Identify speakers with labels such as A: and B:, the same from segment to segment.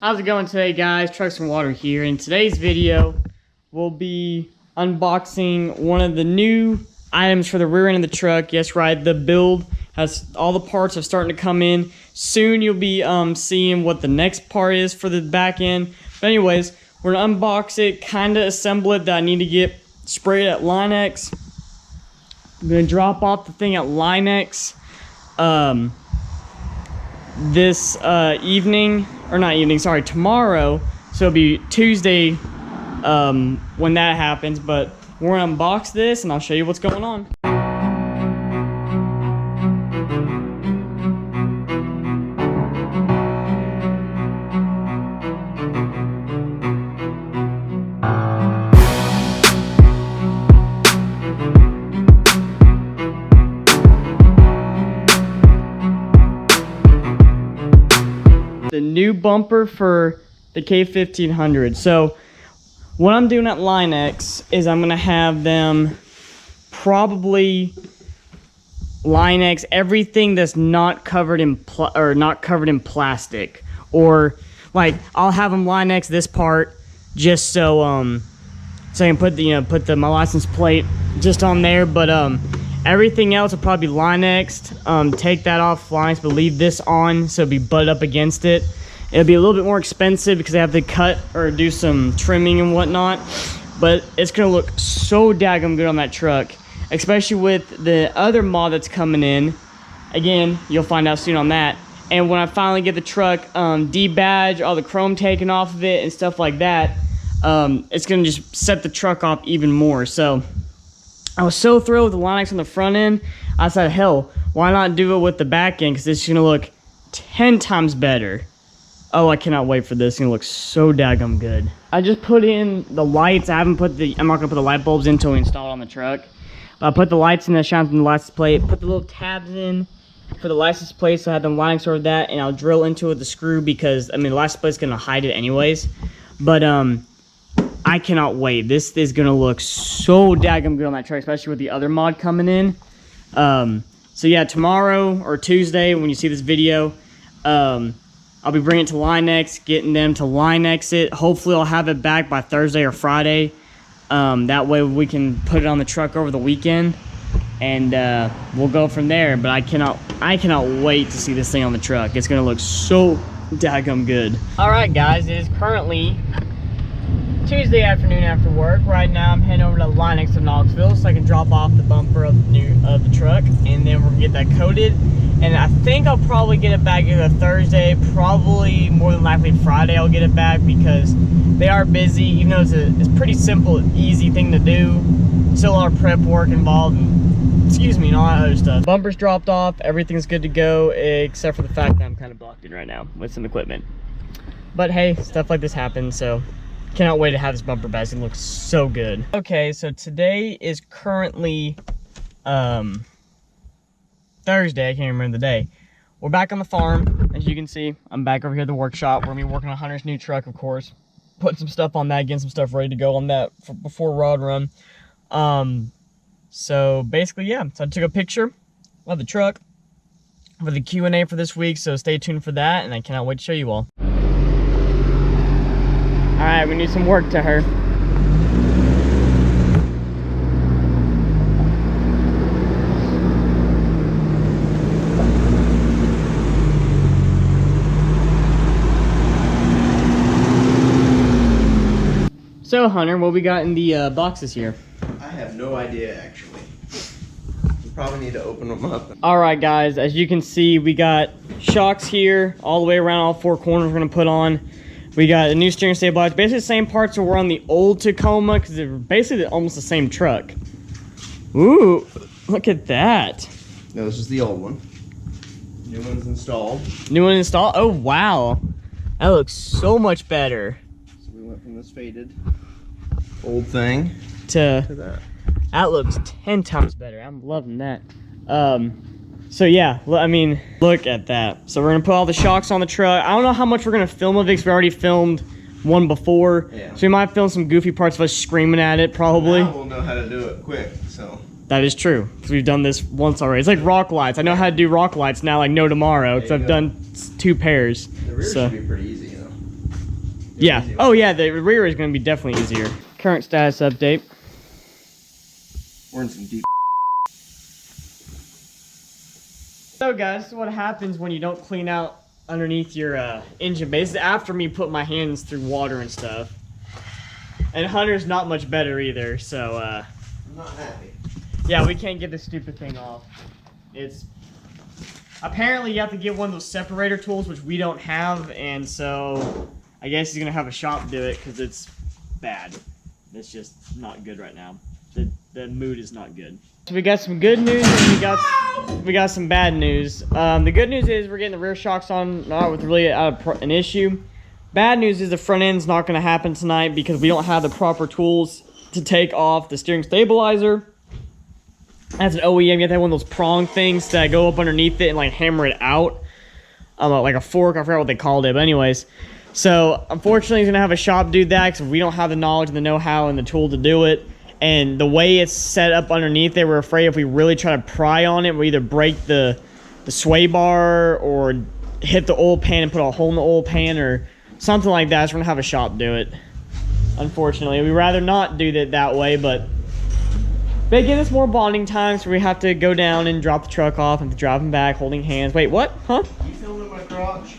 A: How's it going today, guys? Trucks and Water here. In today's video, we'll be unboxing one of the new items for the rear end of the truck. Yes, right, the build has all the parts are starting to come in. Soon you'll be seeing what the next part is for the back end. But anyways, we're gonna unbox it, kind of assemble it that I need to get sprayed at Line-X. I'm gonna drop off the thing at Line-X this evening, or not evening, sorry, tomorrow. So it'll be Tuesday when that happens, but we're gonna unbox this and I'll show you what's going on. The new bumper for the K1500. So what I'm doing at Line-X is I'm gonna have them probably Line-X everything that's not covered in plastic, or like I'll have them Line-X this part just so so I can put my license plate just on there, but everything else will probably be Line-X'd. Take that off Line-X, but leave this on so it'll be butted up against it. It'll be a little bit more expensive because I have to cut or do some trimming and whatnot, but it's gonna look so daggum good on that truck, especially with the other mod that's coming in. Again, you'll find out soon on that. And when I finally get the truck debadged, all the chrome taken off of it and stuff like that, it's gonna just set the truck off even more. So I was so thrilled with the Line-X on the front end. I said, hell, why not do it with the back end? Because it's gonna look 10 times better. Oh, I cannot wait for this. It's gonna look so daggum good. I just put in the lights. I'm not gonna put the light bulbs in until we install it on the truck. I put the lights in that shine from the license plate. Put the little tabs in for the license plate, so I have them Line-X over that, and I'll drill into it with the screw because the license plate's gonna hide it anyways. But I cannot wait. This is gonna look so daggum good on that truck, especially with the other mod coming in. So yeah, tomorrow or Tuesday when you see this video, I'll be bringing it to Line-X, getting them to Line-X it. Hopefully I'll have it back by Thursday or Friday. That way we can put it on the truck over the weekend, and we'll go from there. But I cannot wait to see this thing on the truck. It's gonna look so daggum good. All right, guys, it is currently Tuesday afternoon after work. Right now I'm heading over to Line-X in Knoxville so I can drop off the bumper of the truck, and then we're gonna get that coated. And I think I'll probably get it back either Thursday, probably more than likely Friday I'll get it back, because they are busy. Even though it's a pretty simple, easy thing to do, still a lot of prep work involved, and all that other stuff. Bumper's dropped off, everything's good to go, except for the fact that I'm kind of blocked in right now with some equipment. But hey, stuff like this happens, so cannot wait to have this bumper back. It's gonna look so good. Okay, so today is currently Thursday. I can't remember the day. We're back on the farm. As you can see, I'm back over here at the workshop. We're gonna be working on Hunter's new truck, of course. Putting some stuff on that, getting some stuff ready to go on that before rod run. So basically, yeah. So I took a picture of the truck for the Q&A for this week, so stay tuned for that, and I cannot wait to show you all. All right, we need some work to her. So, Hunter, what we got in the boxes here?
B: I have no idea, actually. You probably need to open them up.
A: Alright, guys, as you can see, we got shocks here, all the way around all four corners we're going to put on. We got a new steering stabilizer. Basically the same parts that were on the old Tacoma, because they're basically almost the same truck. Ooh, look at that.
B: No, this is the old one. New one's installed.
A: New one installed? Oh, wow. That looks so much better.
B: So we went from this faded old thing
A: to
B: that.
A: That looks 10 times better. I'm loving that. So yeah, I mean, look at that. So we're gonna put all the shocks on the truck. I don't know how much we're gonna film of it because we already filmed one before. Yeah. So we might film some goofy parts of us screaming at it, probably.
B: Now we'll know how to do it quick, so.
A: That is true, because we've done this once already. It's like rock lights. I know how to do rock lights now, like no tomorrow, because I've done 2 pairs.
B: The rear should be pretty easy, though.
A: Yeah. Oh yeah, the rear is going to be definitely easier. Current status update.
B: We're in some deep.
A: So guys, this is what happens when you don't clean out underneath your engine bay. This is after me put my hands through water and stuff. And Hunter's not much better either, so
B: I'm not happy.
A: yeah, we can't get this stupid thing off. It's apparently you have to get one of those separator tools, which we don't have, and so I guess he's gonna have a shop do it because it's bad. It's just not good right now. The mood is not good. So we got some good news and we got some bad news. The good news is we're getting the rear shocks on, not with really an issue. Bad news is the front end's not going to happen tonight because we don't have the proper tools to take off the steering stabilizer. As an OEM, you have to have one of those prong things that go up underneath it and like hammer it out. Like a fork, I forgot what they called it, but anyways. So unfortunately, he's going to have a shop do that because we don't have the knowledge and the know-how and the tool to do it. And the way it's set up underneath there, we're afraid if we really try to pry on it, we either break the sway bar or hit the oil pan and put a hole in the oil pan or something like that. So we're gonna have a shop do it. Unfortunately, we'd rather not do that way, but they give us more bonding time, so we have to go down and drop the truck off and drive them back, holding hands. Wait, what? Huh?
B: You filming my crotch?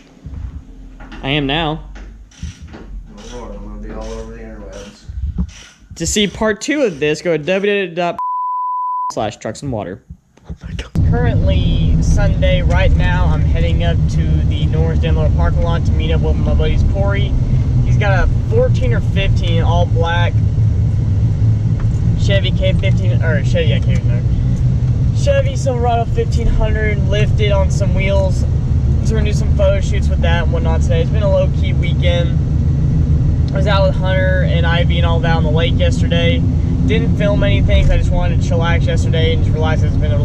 A: I am now.
B: Oh Lord, I'm gonna be all over the interwebs.
A: To see part 2 of this, go to www.trucksandwater. Oh my God. Currently Sunday. Right now, I'm heading up to the North Denver parking lot to meet up with my buddy's Corey. He's got a 14 or 15 all black Chevy K15 or Chevy Chevy Silverado 1500 lifted on some wheels. So we're gonna do some photo shoots with that and whatnot today. It's been a low-key weekend. I was out with Hunter and Ivy and all that on the lake yesterday. Didn't film anything because I just wanted to chillax yesterday and just realized it's been a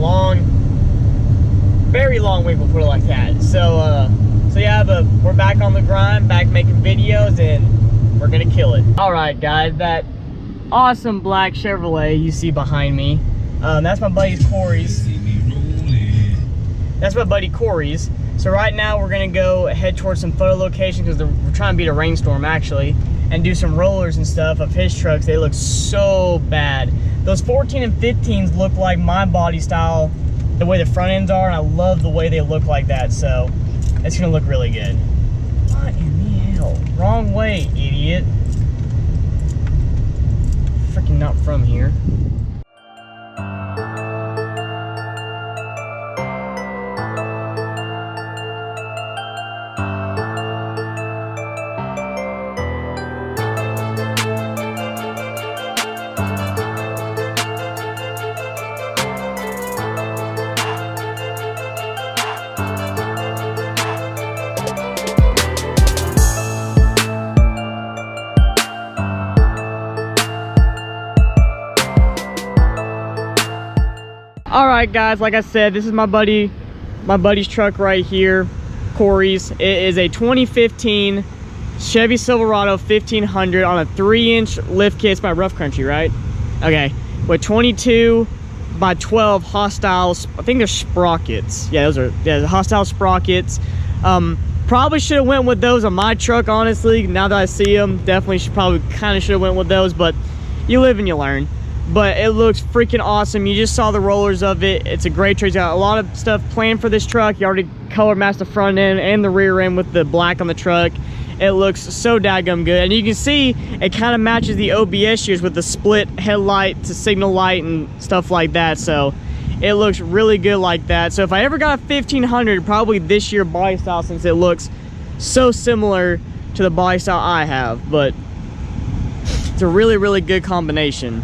A: very long week, we'll put it like that. So yeah, but we're back on the grind, back making videos, and we're gonna kill it. All right, guys, that awesome black Chevrolet you see behind me, that's my buddy Corey's. That's my buddy Corey's. So right now we're gonna go head towards some photo locations because we're trying to beat a rainstorm actually, and do some rollers and stuff of his trucks. They look so bad. Those 14 and 15s look like my body style, the way the front ends are, and I love the way they look like that. So it's gonna look really good. What in the hell? Wrong way, idiot. Freaking not from here. All right, guys, like I said, this is my buddy's truck right here, Corey's. It is a 2015 Chevy Silverado 1500 on a 3-inch lift kit. It's by Rough Country, right? Okay, with 22 by 12 hostiles. I think they're sprockets. Yeah, those are hostile sprockets. Probably should have went with those on my truck, honestly. Now that I see them, definitely should have went with those, but you live and you learn. But it looks freaking awesome. You just saw the rollers of it. It's a great truck. He's got a lot of stuff planned for this truck. You already color matched the front end and the rear end with the black on the truck. It looks so daggum good. And you can see it kind of matches the OBS years with the split headlight to signal light and stuff like that. So it looks really good like that. So if I ever got a 1500, probably this year body style, since it looks so similar to the body style I have. But it's a really, really good combination.